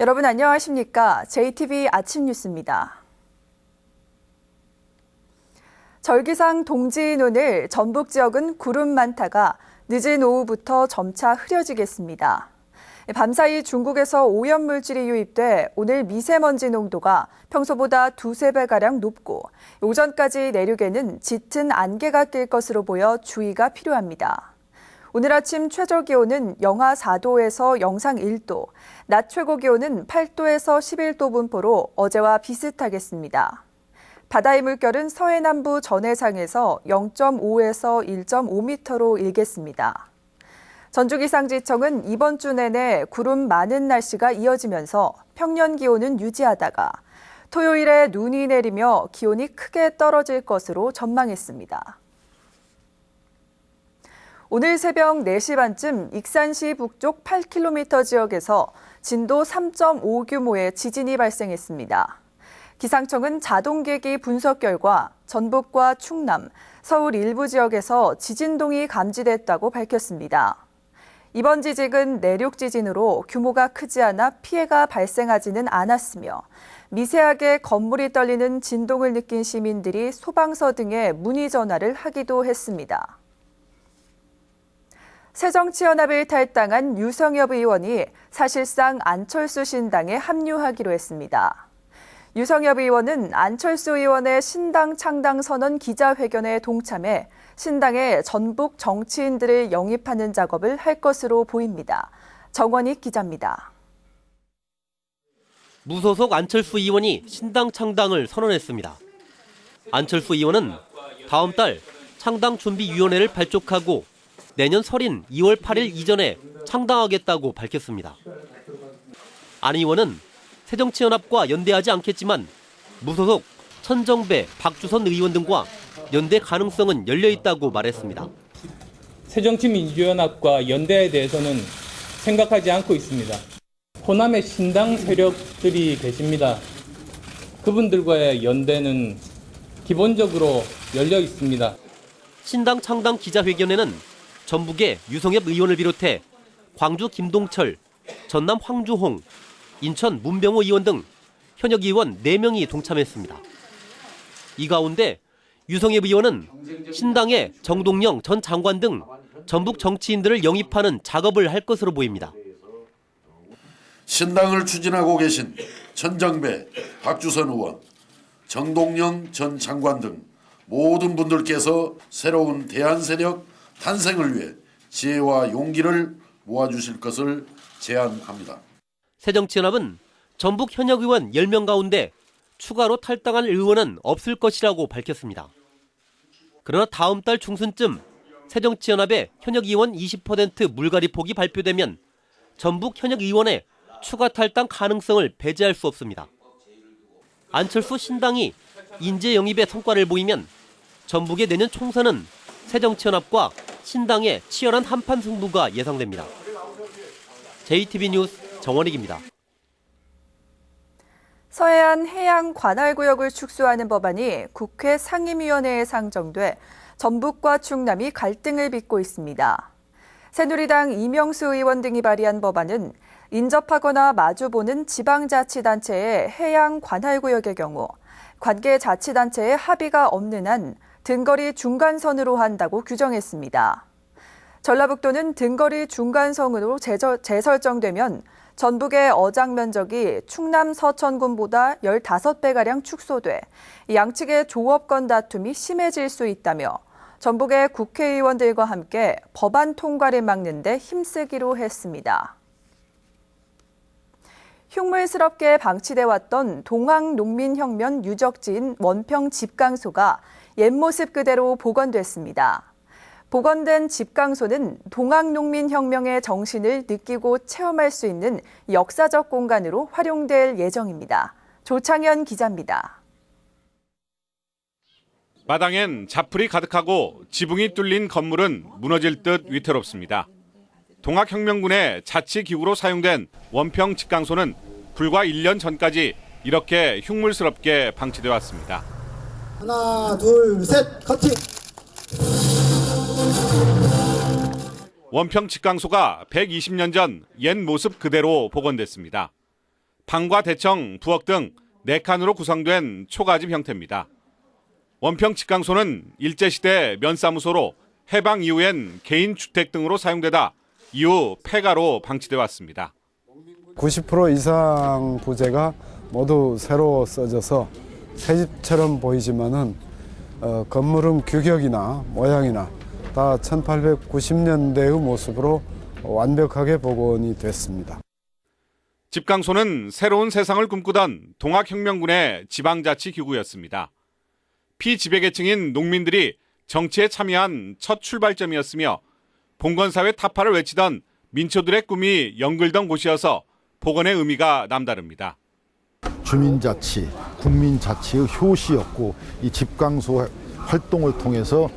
여러분 안녕하십니까? JTBC 아침 뉴스입니다. 절기상 동지인 오늘 전북 지역은 구름 많다가 늦은 오후부터 점차 흐려지겠습니다. 밤사이 중국에서 오염물질이 유입돼 오늘 미세먼지 농도가 평소보다 두세 배가량 높고 오전까지 내륙에는 짙은 안개가 낄 것으로 보여 주의가 필요합니다. 오늘 아침 최저 기온은 영하 4도에서 영상 1도, 낮 최고 기온은 8도에서 11도 분포로 어제와 비슷하겠습니다. 바다의 물결은 서해남부 전해상에서 0.5에서 1.5m로 일겠습니다. 전주기상지청은 이번 주 내내 구름 많은 날씨가 이어지면서 평년 기온은 유지하다가 토요일에 눈이 내리며 기온이 크게 떨어질 것으로 전망했습니다. 오늘 새벽 4시 반쯤 익산시 북쪽 8km 지역에서 진도 3.5 규모의 지진이 발생했습니다. 기상청은 자동계기 분석 결과 전북과 충남, 서울 일부 지역에서 지진동이 감지됐다고 밝혔습니다. 이번 지진은 내륙 지진으로 규모가 크지 않아 피해가 발생하지는 않았으며 미세하게 건물이 떨리는 진동을 느낀 시민들이 소방서 등에 문의 전화를 하기도 했습니다. 새정치연합을 탈당한 유성엽 의원이 사실상 안철수 신당에 합류하기로 했습니다. 유성엽 의원은 안철수 의원의 신당 창당 선언 기자회견에 동참해 신당에 전북 정치인들을 영입하는 작업을 할 것으로 보입니다. 정원익 기자입니다. 무소속 안철수 의원이 신당 창당을 선언했습니다. 안철수 의원은 다음 달 창당준비위원회를 발족하고 내년 설인 2월 8일 이전에 창당하겠다고 밝혔습니다. 안 의원은 새정치연합과 연대하지 않겠지만 무소속 천정배, 박주선 의원 등과 연대 가능성은 열려있다고 말했습니다. 새정치민주연합과 연대에 대해서는 생각하지 않고 있습니다. 호남에 신당 세력들이 계십니다. 그분들과의 연대는 기본적으로 열려 있습니다. 신당 창당 기자회견에는 전북의 유성엽 의원을 비롯해 광주 김동철, 전남 황주홍, 인천 문병호 의원 등 현역 의원 4명이 동참했습니다. 이 가운데 유성엽 의원은 신당의 정동영 전 장관 등 전북 정치인들을 영입하는 작업을 할 것으로 보입니다. 신당을 추진하고 계신 천정배, 박주선 의원, 정동영 전 장관 등 모든 분들께서 새로운 대안세력 탄생을 위해 지혜와 용기를 모아주실 것을 제안합니다. 새정치연합은 전북 현역 의원 10명 가운데 추가로 탈당할 의원은 없을 것이라고 밝혔습니다. 그러나 다음 달 중순쯤 새정치연합의 현역 의원 20% 물갈이 폭이 발표되면 전북 현역 의원의 추가 탈당 가능성을 배제할 수 없습니다. 안철수 신당이 인재 영입의 성과를 보이면 전북의 내년 총선은 새정치연합과 신당의 치열한 한판 승부가 예상됩니다. JTBC 뉴스 정원익입니다. 서해안 해양 관할구역을 축소하는 법안이 국회 상임위원회에 상정돼 전북과 충남이 갈등을 빚고 있습니다. 새누리당 이명수 의원 등이 발의한 법안은 인접하거나 마주보는 지방자치단체의 해양 관할구역의 경우 관계 자치단체의 합의가 없는 한 등거리 중간선으로 한다고 규정했습니다. 전라북도는 등거리 중간선으로 재설정되면 전북의 어장 면적이 충남 서천군보다 15배가량 축소돼 양측의 조업권 다툼이 심해질 수 있다며 전북의 국회의원들과 함께 법안 통과를 막는 데 힘쓰기로 했습니다. 흉물스럽게 방치돼 왔던 동학농민혁명 유적지인 원평 집강소가 옛 모습 그대로 복원됐습니다. 복원된 집강소는 동학농민혁명의 정신을 느끼고 체험할 수 있는 역사적 공간으로 활용될 예정입니다. 조창현 기자입니다. 마당엔 자풀이 가득하고 지붕이 뚫린 건물은 무너질 듯 위태롭습니다. 동학혁명군의 자치기구로 사용된 원평 집강소는 불과 1년 전까지 이렇게 흉물스럽게 방치돼 왔습니다. 하나, 둘, 셋, 커팅! 원평 집강소가 120년 전 옛 모습 그대로 복원됐습니다. 방과 대청, 부엌 등 4칸으로 구성된 초가집 형태입니다. 원평 직강소는 일제시대 면사무소로 해방 이후엔 개인 주택 등으로 사용되다 이후 폐가로 방치돼 왔습니다. 90% 이상 부재가 모두 새로 써져서 새 집처럼 보이지만은 건물은 규격이나 모양이나 다 1890년대의 모습으로 완벽하게 복원이 됐습니다. 집강소는 새로운 세상을 꿈꾸던 동학혁명군의 지방자치기구였습니다. 피지배계층인 농민들이 정치에 참여한 첫 출발점이었으며 봉건사회 타파를 외치던 민초들의 꿈이 연글던 곳이어서 복원의 의미가 남다릅니다. 주민자치, 국민자치의 효시였고 이 집강소 활동을 통해서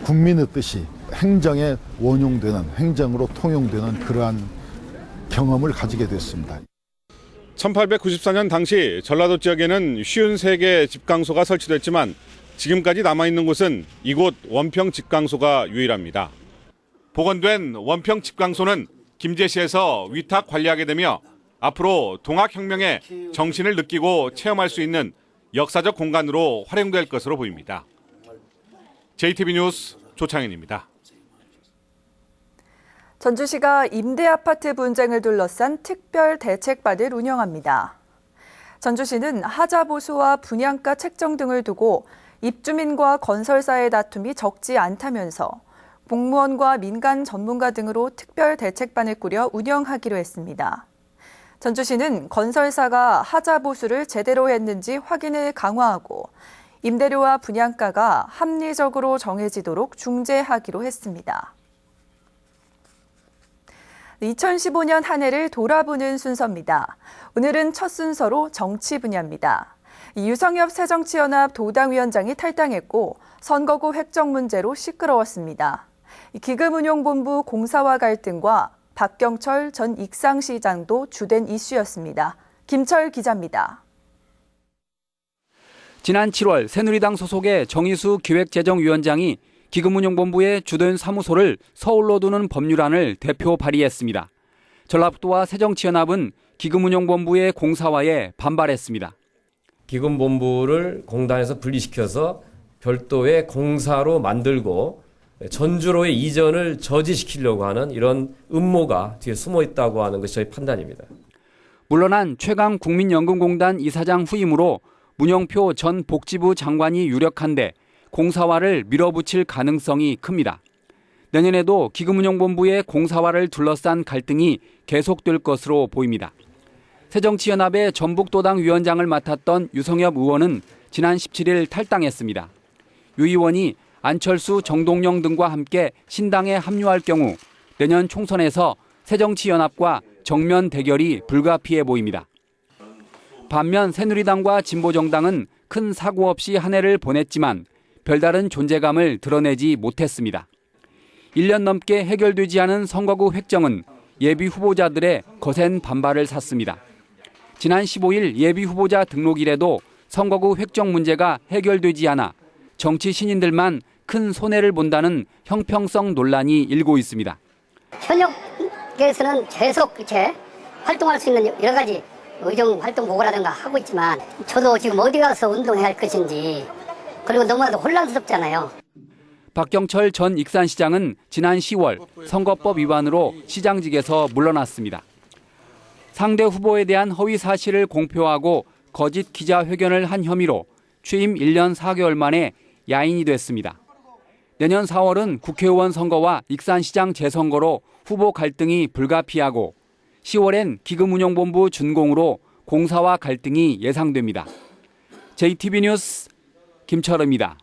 국민의 뜻이 행정에 원용되는, 행정으로 통용되는 그러한 경험을 가지게 됐습니다. 1894년 당시 전라도 지역에는 53개 집강소가 설치됐지만 지금까지 남아있는 곳은 이곳 원평 집강소가 유일합니다. 복원된 원평 집강소는 김제시에서 위탁 관리하게 되며 앞으로 동학혁명의 정신을 느끼고 체험할 수 있는 역사적 공간으로 활용될 것으로 보입니다. JTB 뉴스 조창현입니다. 전주시가 임대아파트 분쟁을 둘러싼 특별대책반을 운영합니다. 전주시는 하자보수와 분양가 책정 등을 두고 입주민과 건설사의 다툼이 적지 않다면서 공무원과 민간 전문가 등으로 특별대책반을 꾸려 운영하기로 했습니다. 전주시는 건설사가 하자보수를 제대로 했는지 확인을 강화하고 임대료와 분양가가 합리적으로 정해지도록 중재하기로 했습니다. 2015년 한 해를 돌아보는 순서입니다. 오늘은 첫 순서로 정치 분야입니다. 유성엽 새정치연합 도당위원장이 탈당했고 선거구 획정 문제로 시끄러웠습니다. 기금운용본부 공사와 갈등과 박경철 전 익상시장도 주된 이슈였습니다. 김철 기자입니다. 지난 7월 새누리당 소속의 정의수 기획재정위원장이 기금운용본부의 주된 사무소를 서울로 두는 법률안을 대표 발의했습니다. 전라북도와 새정치연합은 기금운용본부의 공사화에 반발했습니다. 기금본부를 공단에서 분리시켜서 별도의 공사로 만들고 전주로의 이전을 저지시키려고 하는 이런 음모가 뒤에 숨어 있다고 하는 것이 저희 판단입니다. 물러난 최강 국민연금공단 이사장 후임으로 문영표 전 복지부 장관이 유력한데 공사화를 밀어붙일 가능성이 큽니다. 내년에도 기금운용본부의 공사화를 둘러싼 갈등이 계속될 것으로 보입니다. 새정치연합의 전북도당 위원장을 맡았던 유성엽 의원은 지난 17일 탈당했습니다. 유 의원이 안철수, 정동영 등과 함께 신당에 합류할 경우 내년 총선에서 새정치연합과 정면 대결이 불가피해 보입니다. 반면 새누리당과 진보정당은 큰 사고 없이 한 해를 보냈지만 별다른 존재감을 드러내지 못했습니다. 1년 넘게 해결되지 않은 선거구 획정은 예비 후보자들의 거센 반발을 샀습니다. 지난 15일 예비 후보자 등록일에도 선거구 획정 문제가 해결되지 않아 정치 신인들만 큰 손해를 본다는 형평성 논란이 일고 있습니다. 현역에서는 계속 이렇게 활동할 수 있는 여러 가지 의정 활동 보고라든가 하고 있지만 저도 지금 어디 가서 운동해야 할 것인지 그리고 너무나도 혼란스럽잖아요. 박경철 전 익산시장은 지난 10월 선거법 위반으로 시장직에서 물러났습니다. 상대 후보에 대한 허위 사실을 공표하고 거짓 기자회견을 한 혐의로 취임 1년 4개월 만에 야인이 됐습니다. 내년 4월은 국회의원 선거와 익산시장 재선거로 후보 갈등이 불가피하고 10월엔 기금운용본부 준공으로 공사와 갈등이 예상됩니다. JTB 뉴스 김철우입니다.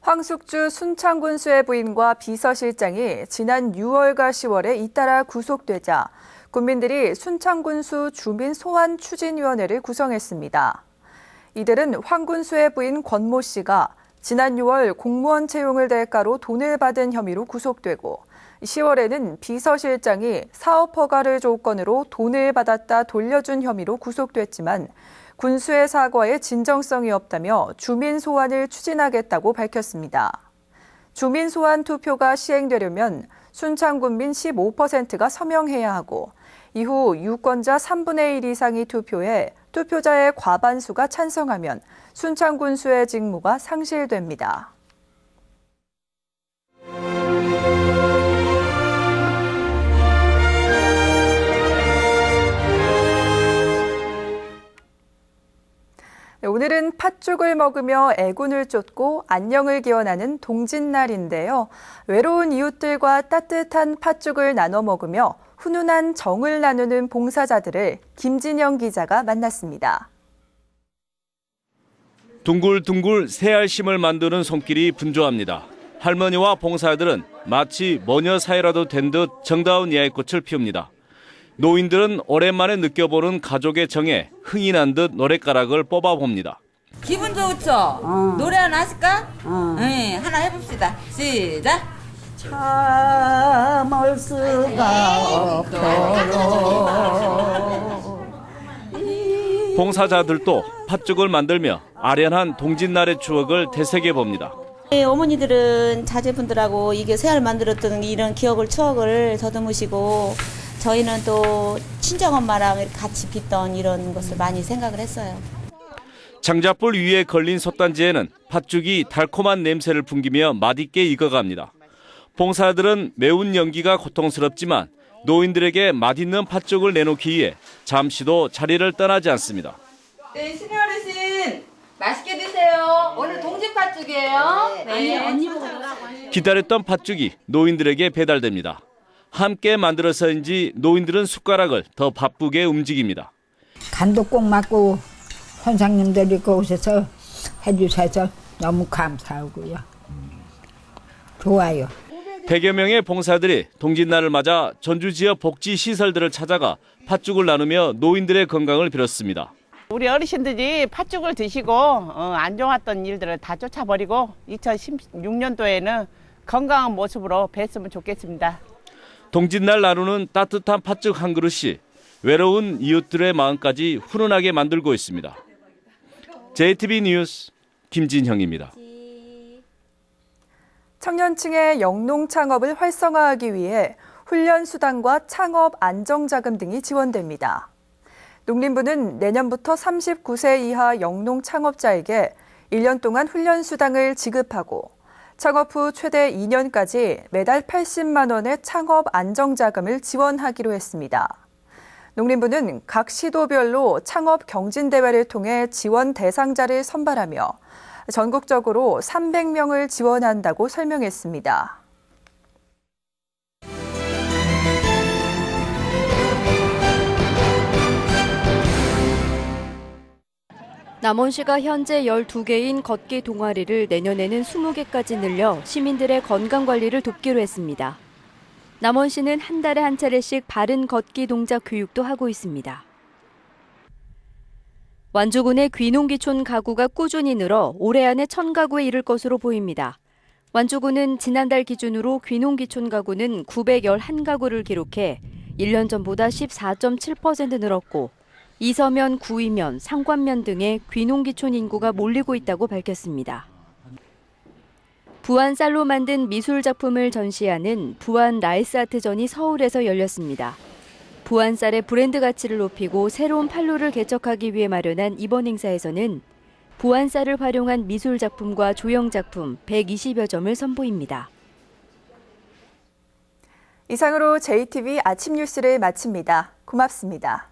황숙주 순창군수의 부인과 비서실장이 지난 6월과 10월에 잇따라 구속되자 군민들이 순창군수 주민소환추진위원회를 구성했습니다. 이들은 황 군수의 부인 권모 씨가 지난 6월 공무원 채용을 대가로 돈을 받은 혐의로 구속되고 10월에는 비서실장이 사업 허가를 조건으로 돈을 받았다 돌려준 혐의로 구속됐지만 군수의 사과에 진정성이 없다며 주민 소환을 추진하겠다고 밝혔습니다. 주민 소환 투표가 시행되려면 순창군민 15%가 서명해야 하고 이후 유권자 3분의 1 이상이 투표해 투표자의 과반수가 찬성하면 순창군수의 직무가 상실됩니다. 오늘은 팥죽을 먹으며 애군을 쫓고 안녕을 기원하는 동짓날인데요. 외로운 이웃들과 따뜻한 팥죽을 나눠 먹으며 훈훈한 정을 나누는 봉사자들을 김진영 기자가 만났습니다. 둥글둥글 새알심을 만드는 손길이 분주합니다. 할머니와 봉사자들은 마치 모녀 사이라도 된 듯 정다운 야외꽃을 피웁니다. 노인들은 오랜만에 느껴보는 가족의 정에 흥이 난 듯 노랫가락을 뽑아봅니다. 기분 좋죠? 노래 하나 하실까? 네, 하나 해봅시다. 시작! 참을 수가 없도록. 봉사자들도 팥죽을 만들며 아련한 동짓날의 추억을 되새겨봅니다. 어머니들은 자제분들하고 이게 새알 만들었던 이런 기억을 추억을 더듬으시고 저희는 또 친정엄마랑 같이 빚던 이런 것을 많이 생각을 했어요. 장작불 위에 걸린 솥단지에는 팥죽이 달콤한 냄새를 풍기며 맛있게 익어갑니다. 봉사들은 매운 연기가 고통스럽지만 노인들에게 맛있는 팥죽을 내놓기 위해 잠시도 자리를 떠나지 않습니다. 네, 신혜 어르신 맛있게 드세요. 오늘 동짓 팥죽이에요. 네. 언니 기다렸던 팥죽이 노인들에게 배달됩니다. 함께 만들어서인지 노인들은 숟가락을 더 바쁘게 움직입니다. 간도 꼭 맞고 선생님들이 거기서 해주셔서 너무 감사하고요. 좋아요. 100여 명의 봉사들이 동짓날을 맞아 전주 지역 복지 시설들을 찾아가 팥죽을 나누며 노인들의 건강을 빌었습니다. 우리 어르신들이 팥죽을 드시고 안 좋았던 일들을 다 쫓아버리고 2016년도에는 건강한 모습으로 뵀으면 좋겠습니다. 동짓날 나누는 따뜻한 팥죽 한 그릇이 외로운 이웃들의 마음까지 훈훈하게 만들고 있습니다. JTB 뉴스 김진형입니다. 청년층의 영농 창업을 활성화하기 위해 훈련 수당과 창업 안정자금 등이 지원됩니다. 농림부는 내년부터 39세 이하 영농 창업자에게 1년 동안 훈련 수당을 지급하고 창업 후 최대 2년까지 매달 80만 원의 창업 안정자금을 지원하기로 했습니다. 농림부는 각 시도별로 창업 경진대회를 통해 지원 대상자를 선발하며 전국적으로 300명을 지원한다고 설명했습니다. 남원시가 현재 12개인 걷기 동아리를 내년에는 20개까지 늘려 시민들의 건강관리를 돕기로 했습니다. 남원시는 한 달에 한 차례씩 바른 걷기 동작 교육도 하고 있습니다. 완주군의 귀농귀촌 가구가 꾸준히 늘어 올해 안에 1000가구에 이를 것으로 보입니다. 완주군은 지난달 기준으로 귀농귀촌 가구는 911가구를 기록해 1년 전보다 14.7% 늘었고 이서면, 구이면, 상관면 등의 귀농귀촌 인구가 몰리고 있다고 밝혔습니다. 부안 쌀로 만든 미술 작품을 전시하는 부안 라이스 아트전이 서울에서 열렸습니다. 부안 쌀의 브랜드 가치를 높이고 새로운 판로를 개척하기 위해 마련한 이번 행사에서는 부안 쌀을 활용한 미술 작품과 조형 작품 120여 점을 선보입니다. 이상으로 JTB 아침 뉴스를 마칩니다. 고맙습니다.